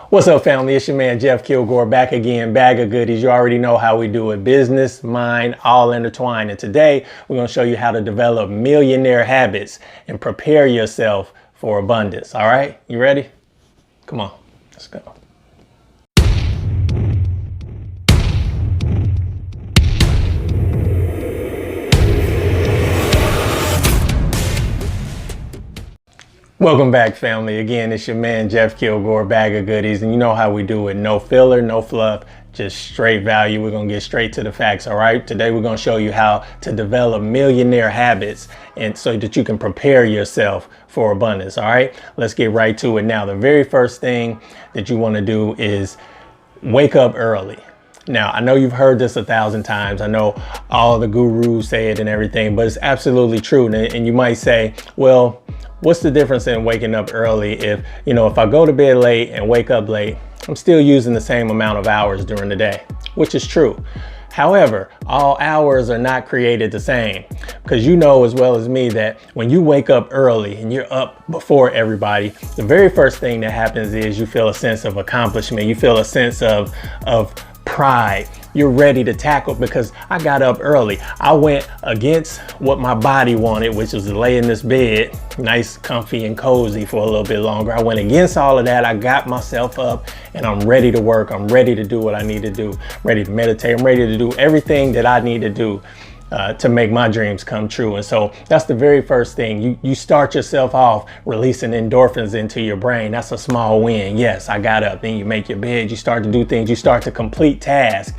What's up, family? It's your man Jeff Kilgore back again, bag of goodies. You already know how we do it. Business, mind, all intertwined. And today we're going to show you how to develop millionaire habits and prepare yourself for abundance. All right, you ready? Come on, let's go. Welcome back, family. Again, it's your man Jeff Kilgore, bag of goodies, and you know how we do it. No filler, no fluff, just straight value. We're gonna get straight to the facts. All right, today we're gonna show you how to develop millionaire habits and so that you can prepare yourself for abundance. All right, let's get right to it. Now, the very first thing that you want to do is wake up early. Now, I know you've heard this 1,000 times. I know all the gurus say it and everything, but it's absolutely true. And you might say, well, what's the difference in waking up early if I go to bed late and wake up late, I'm still using the same amount of hours during the day, which is true. However, all hours are not created the same, because you know as well as me that when you wake up early and you're up before everybody, the very first thing that happens is you feel a sense of accomplishment. You feel a sense of pride. You're ready to tackle because I got up early. I went against what my body wanted, which was to lay in this bed, nice, comfy, and cozy for a little bit longer. I went against all of that. I got myself up and I'm ready to work. I'm ready to do what I need to do, ready to meditate. I'm ready to do everything that I need to do to make my dreams come true. And so that's the very first thing. You start yourself off releasing endorphins into your brain. That's a small win. Yes, I got up. Then you make your bed. You start to do things. You start to complete tasks.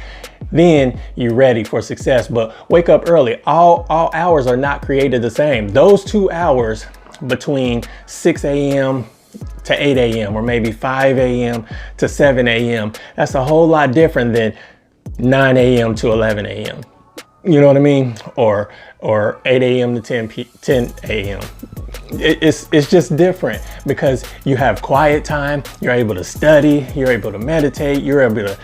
Then you're ready for success. But wake up early. All hours are not created the same. Those 2 hours between 6 a.m. to 8 a.m. or maybe 5 a.m. to 7 a.m. that's a whole lot different than 9 a.m. to 11 a.m. You know what I mean? Or 8 a.m. to 10 a.m. It's just different because you have quiet time. You're able to study. You're able to meditate. You're able to,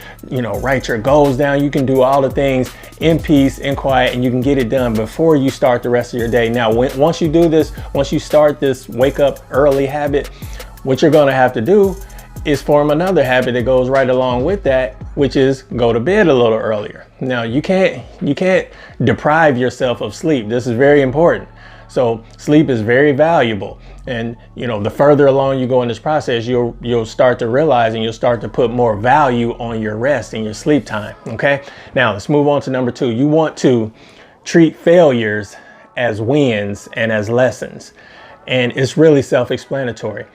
write your goals down. You can do all the things in peace, in quiet, and you can get it done before you start the rest of your day. Now, once you do this, once you start this wake up early habit, what you're going to have to do is form another habit that goes right along with that, which is go to bed a little earlier. Now, you can't deprive yourself of sleep. This is very important. So sleep is very valuable. And the further along you go in this process, you'll start to realize and you'll start to put more value on your rest and your sleep time. Okay. Now let's move on to number 2. You want to treat failures as wins and as lessons. And it's really self-explanatory.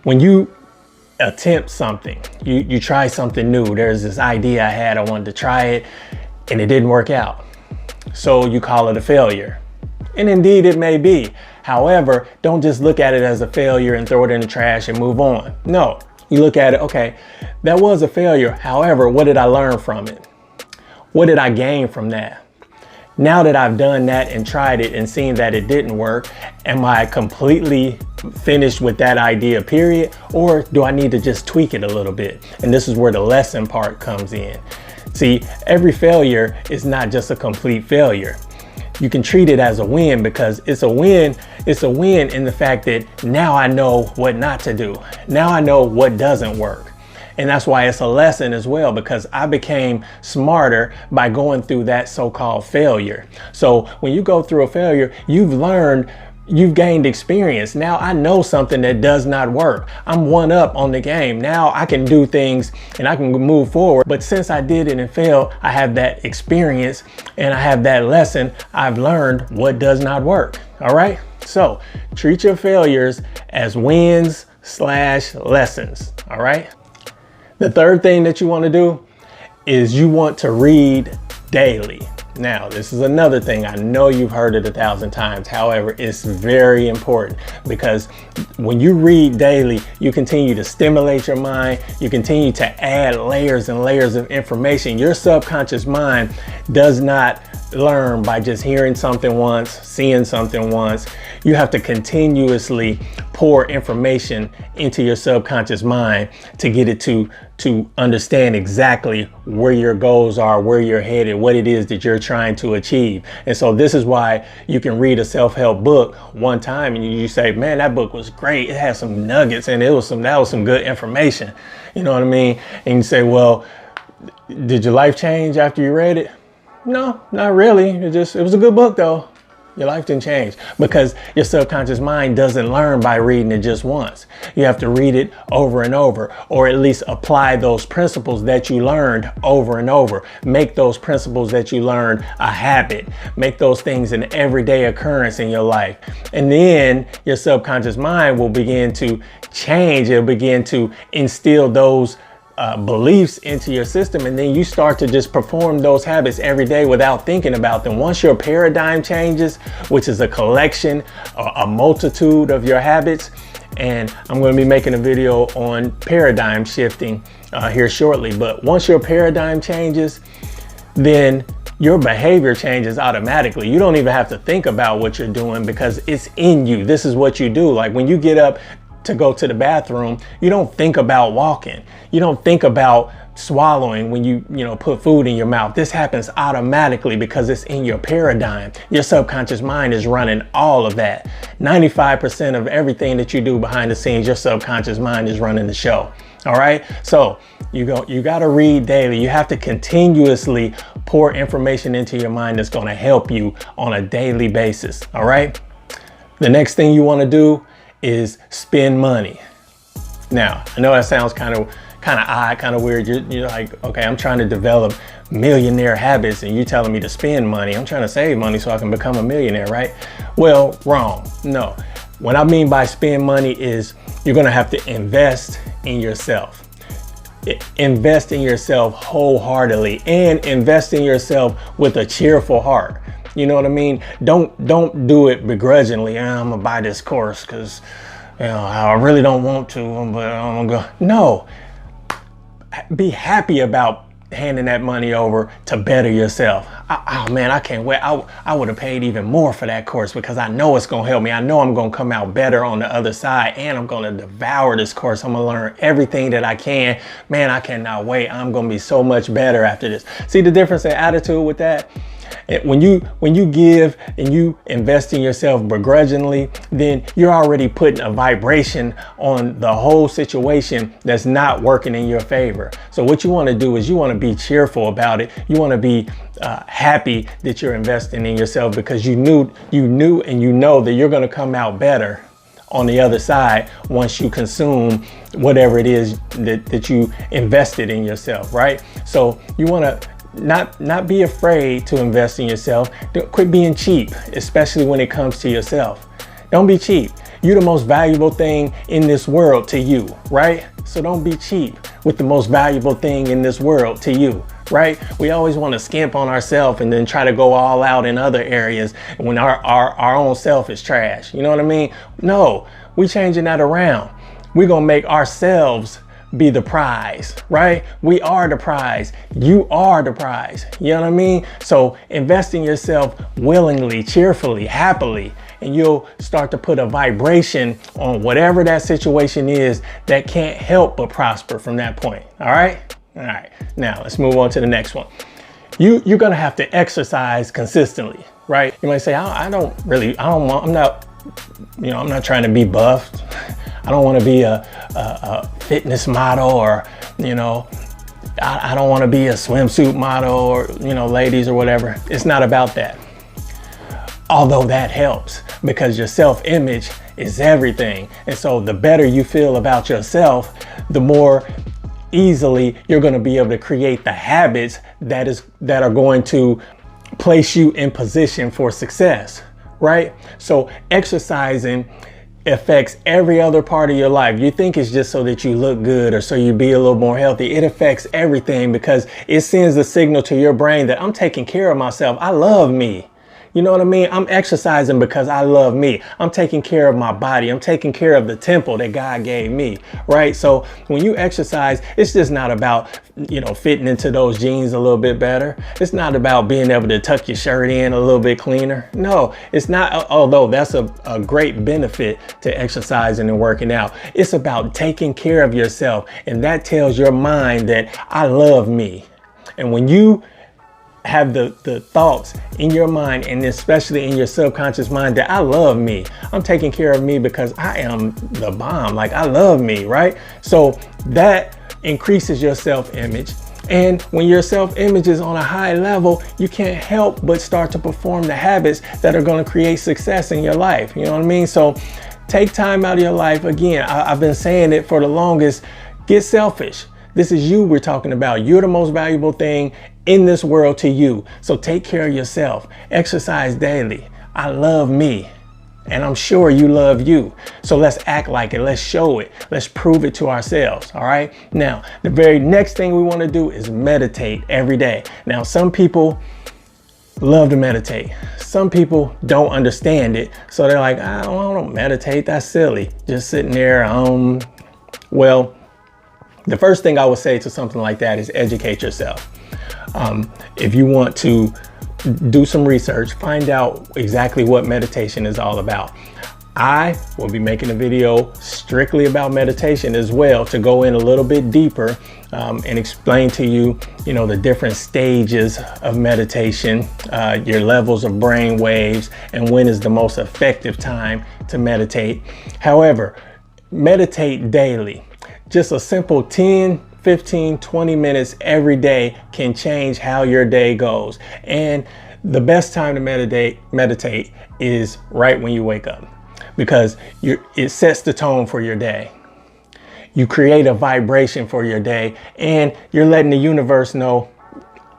When you attempt something, you try something new. There's this idea I had, I wanted to try it and it didn't work out. So you call it a failure. And indeed it may be. However, don't just look at it as a failure and throw it in the trash and move on. No, you look at it, okay, that was a failure. However, what did I learn from it? What did I gain from that? Now that I've done that and tried it and seen that it didn't work, am I completely finished with that idea, period? Or do I need to just tweak it a little bit? And this is where the lesson part comes in. See, every failure is not just a complete failure. You can treat it as a win because it's a win. It's a win in the fact that now I know what not to do. Now I know what doesn't work. And that's why it's a lesson as well, because I became smarter by going through that so-called failure. So when you go through a failure, you've learned, you've gained experience. Now I know something that does not work. I'm one up on the game. Now I can do things and I can move forward. But since I did it and failed, I have that experience and I have that lesson. I've learned what does not work. All right. So treat your failures as wins/lessons. All right. The third thing that you want to do is you want to read daily. Now, this is another thing. I know you've heard it 1,000 times. However, it's very important because when you read daily, you continue to stimulate your mind. You continue to add layers and layers of information. Your subconscious mind does not learn by just hearing something once, seeing something once. You have to continuously pour information into your subconscious mind to get it to understand exactly where your goals are, where you're headed, what it is that you're trying to achieve. And so this is why you can read a self-help book one time and you say, man, that book was great. It had some nuggets and that was some good information. You know what I mean? And you say, well, did your life change after you read it? No, not really. It was a good book though. Your life didn't change because your subconscious mind doesn't learn by reading it just once. You have to read it over and over, or at least apply those principles that you learned over and over. Make those principles that you learned a habit. Make those things an everyday occurrence in your life. And then your subconscious mind will begin to change. It'll begin to instill those beliefs into your system, and then you start to just perform those habits every day without thinking about them. Once your paradigm changes, which is a collection, a multitude of your habits, and I'm going to be making a video on paradigm shifting here shortly, but once your paradigm changes, then your behavior changes automatically. You don't even have to think about what you're doing because it's in you. This is what you do. Like when you get up to go to the bathroom, you don't think about walking. You don't think about swallowing when you put food in your mouth. This happens automatically because it's in your paradigm. Your subconscious mind is running all of that. 95% of everything that you do behind the scenes, your subconscious mind is running the show. All right. So you got to read daily. You have to continuously pour information into your mind that's going to help you on a daily basis. All right. The next thing you want to do is spend money. Now, I know that sounds kind of odd, kind of weird. You're like, okay, I'm trying to develop millionaire habits and you're telling me to spend money. I'm trying to save money so I can become a millionaire, right? Well, wrong. No. What I mean by spend money is you're going to have to invest in yourself. Invest in yourself wholeheartedly and invest in yourself with a cheerful heart. You know what I mean? Don't do it begrudgingly. I'm gonna buy this course because I really don't want to, but I'm gonna go. No, be happy about handing that money over to better yourself. Oh man, I can't wait. I would have paid even more for that course because I know it's gonna help me. I know I'm gonna come out better on the other side, and I'm gonna devour this course. I'm gonna learn everything that I can. Man, I cannot wait. I'm gonna be so much better after this. See the difference in attitude with that? When you give and you invest in yourself begrudgingly, then you're already putting a vibration on the whole situation that's not working in your favor. So what you want to do is you want to be cheerful about it. You want to be happy that you're investing in yourself because you knew and you know that you're going to come out better on the other side once you consume whatever it is that you invested in yourself, right? So you want to not be afraid to invest in yourself. Quit being cheap, especially when it comes to yourself. Don't be cheap. You're the most valuable thing in this world to you, right? So don't be cheap with the most valuable thing in this world to you, right? We always want to skimp on ourselves and then try to go all out in other areas when our own self is trash. You know what I mean? No, we changing that around. We're going to make ourselves be the prize, right? We are the prize. You are the prize. You know what I mean? So invest in yourself willingly, cheerfully, happily, and you'll start to put a vibration on whatever that situation is that can't help but prosper from that point. All right. All right. Now let's move on to the next one. You're going to have to exercise consistently, right? You might say, I'm not trying to be buffed. I don't want to be a fitness model or, I don't want to be a swimsuit model or, ladies or whatever. It's not about that. Although that helps because your self-image is everything. And so the better you feel about yourself, the more easily you're going to be able to create the habits that are going to place you in position for success, right? So exercising affects every other part of your life. You think it's just so that you look good or so you be a little more healthy. It affects everything because it sends a signal to your brain that I'm taking care of myself. I love me. You know what I mean? I'm exercising because I love me. I'm taking care of my body. I'm taking care of the temple that God gave me, right? So when you exercise, it's just not about, you know, fitting into those jeans a little bit better. It's not about being able to tuck your shirt in a little bit cleaner. No, it's not, although that's a great benefit to exercising and working out. It's about taking care of yourself. And that tells your mind that I love me. And when you have the thoughts in your mind, and especially in your subconscious mind, that I love me, I'm taking care of me because I am the bomb, like I love me, right? So that increases your self-image. And when your self-image is on a high level, you can't help but start to perform the habits that are going to create success in your life. You know what I mean? So take time out of your life. Again, I've been saying it for the longest. Get selfish. This is you we're talking about. You're the most valuable thing in this world to you. So take care of yourself. Exercise daily. I love me. And I'm sure you love you. So let's act like it. Let's show it. Let's prove it to ourselves. All right. Now, the very next thing we want to do is meditate every day. Now, some people love to meditate. Some people don't understand it. So they're like, I don't meditate. That's silly. Just sitting there. Well, the first thing I would say to something like that is educate yourself. If you want to do some research, find out exactly what meditation is all about. I will be making a video strictly about meditation as well, to go in a little bit deeper and explain to you, you know, the different stages of meditation, your levels of brain waves, and when is the most effective time to meditate. However, meditate daily. Just a simple 10, 15, 20 minutes every day can change how your day goes. And the best time to meditate is right when you wake up, because it sets the tone for your day. You create a vibration for your day, and you're letting the universe know,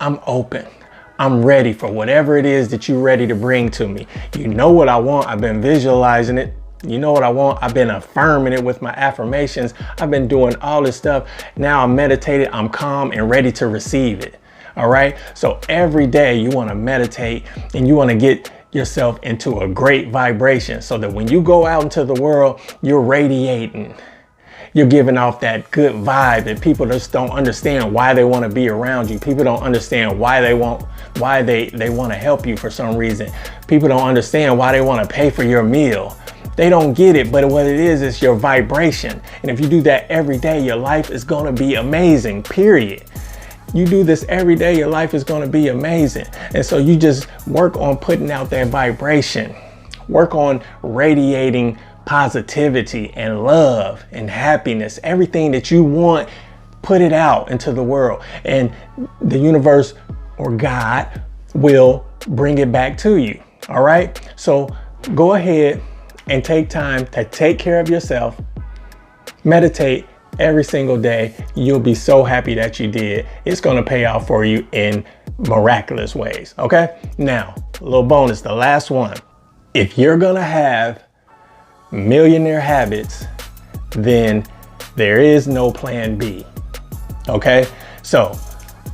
I'm open. I'm ready for whatever it is that you're ready to bring to me. You know what I want. I've been visualizing it. You know what I want. I've been affirming it with my affirmations. I've been doing all this stuff. Now I'm meditated. I'm calm and ready to receive it. All right. So every day you want to meditate, and you want to get yourself into a great vibration, so that when you go out into the world, you're radiating. You're giving off that good vibe that people just don't understand why they want to be around you. People don't understand why they want to help you for some reason. People don't understand why they want to pay for your meal. They don't get it, but what it is your vibration. And if you do that every day, your life is going to be amazing, period. You do this every day, your life is going to be amazing. And so you just work on putting out that vibration. Work on radiating positivity and love and happiness. Everything that you want, put it out into the world. And the universe or God will bring it back to you. All right? So go ahead and take time to take care of yourself. Meditate every single day. You'll be so happy that you did. It's going to pay off for you in miraculous ways. Okay. Now, a little bonus, the last one. If you're going to have millionaire habits, then there is no plan B. Okay. So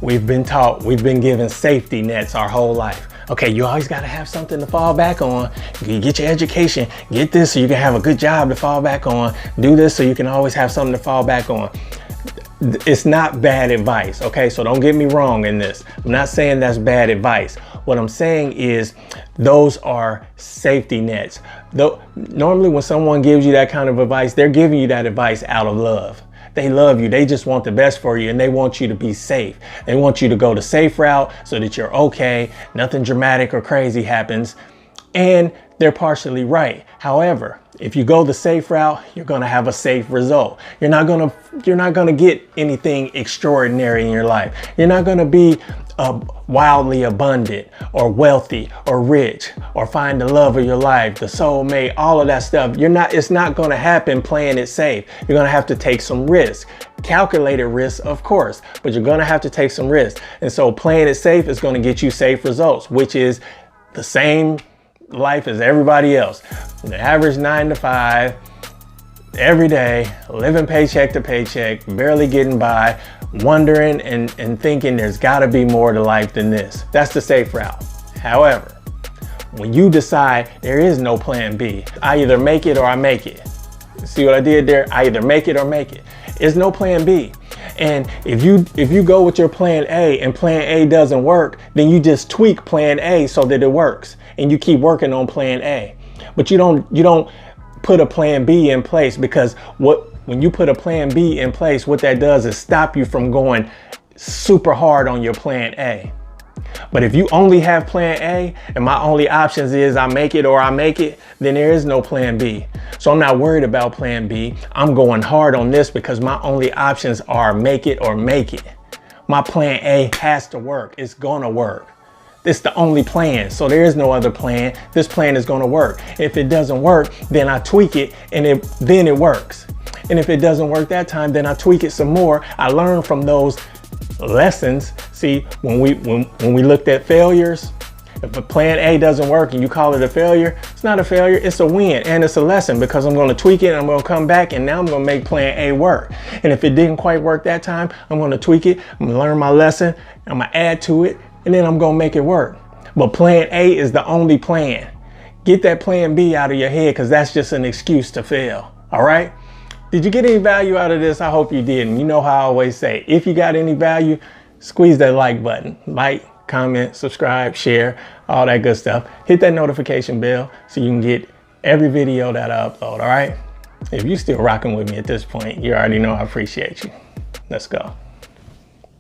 we've been given safety nets our whole life. Okay, you always got to have something to fall back on. You get your education, get this so you can have a good job to fall back on. Do this so you can always have something to fall back on. It's not bad advice, okay? So don't get me wrong in this. I'm not saying that's bad advice. What I'm saying is those are safety nets. Though normally when someone gives you that kind of advice, they're giving you that advice out of love. They love you. They just want the best for you, and they want you to be safe. They want you to go the safe route so that you're okay. Nothing dramatic or crazy happens. And they're partially right. However, if you go the safe route, you're going to have a safe result. You're not going to get anything extraordinary in your life. You're not going to be wildly abundant or wealthy or rich or find the love of your life, the soulmate, all of that stuff. It's not going to happen playing it safe. You're going to have to take some risks, calculated risks, of course, but you're going to have to take some risks. And so playing it safe is going to get you safe results, which is the same life as everybody else. The average 9 to 5, every day, living paycheck to paycheck, barely getting by, wondering and thinking there's got to be more to life than this. That's the safe route. However, when you decide there is no plan B, I either make it or I make it. See what I did there? I either make it or make it. There's no plan B. And if you go with your plan A and plan A doesn't work, then you just tweak plan A so that it works, and you keep working on plan A. But you don't put a plan B in place, because when you put a plan B in place, what that does is stop you from going super hard on your plan A. But if you only have plan A and my only options is I make it or I make it, then there is no plan B. So I'm not worried about plan B. I'm going hard on this because my only options are make it or make it. My plan A has to work. It's gonna work. It's the only plan. So there is no other plan. This plan is gonna work. If it doesn't work, then I tweak it and then it works. And if it doesn't work that time, then I tweak it some more. I learn from those lessons. See, when we looked at failures, if a plan A doesn't work and you call it a failure, it's not a failure, it's a win, and it's a lesson, because I'm going to tweak it and I'm going to come back and now I'm going to make plan A work. And if it didn't quite work that time, I'm going to tweak it, I'm going to learn my lesson, I'm going to add to it, and then I'm going to make it work. But plan A is the only plan. Get that plan B out of your head, because that's just an excuse to fail. All right? Did you get any value out of this? I hope you did. And you know how I always say, if you got any value, squeeze that like button. Like, comment, subscribe, share, all that good stuff. Hit that notification bell so you can get every video that I upload, all right? If you're still rocking with me at this point, you already know I appreciate you. Let's go.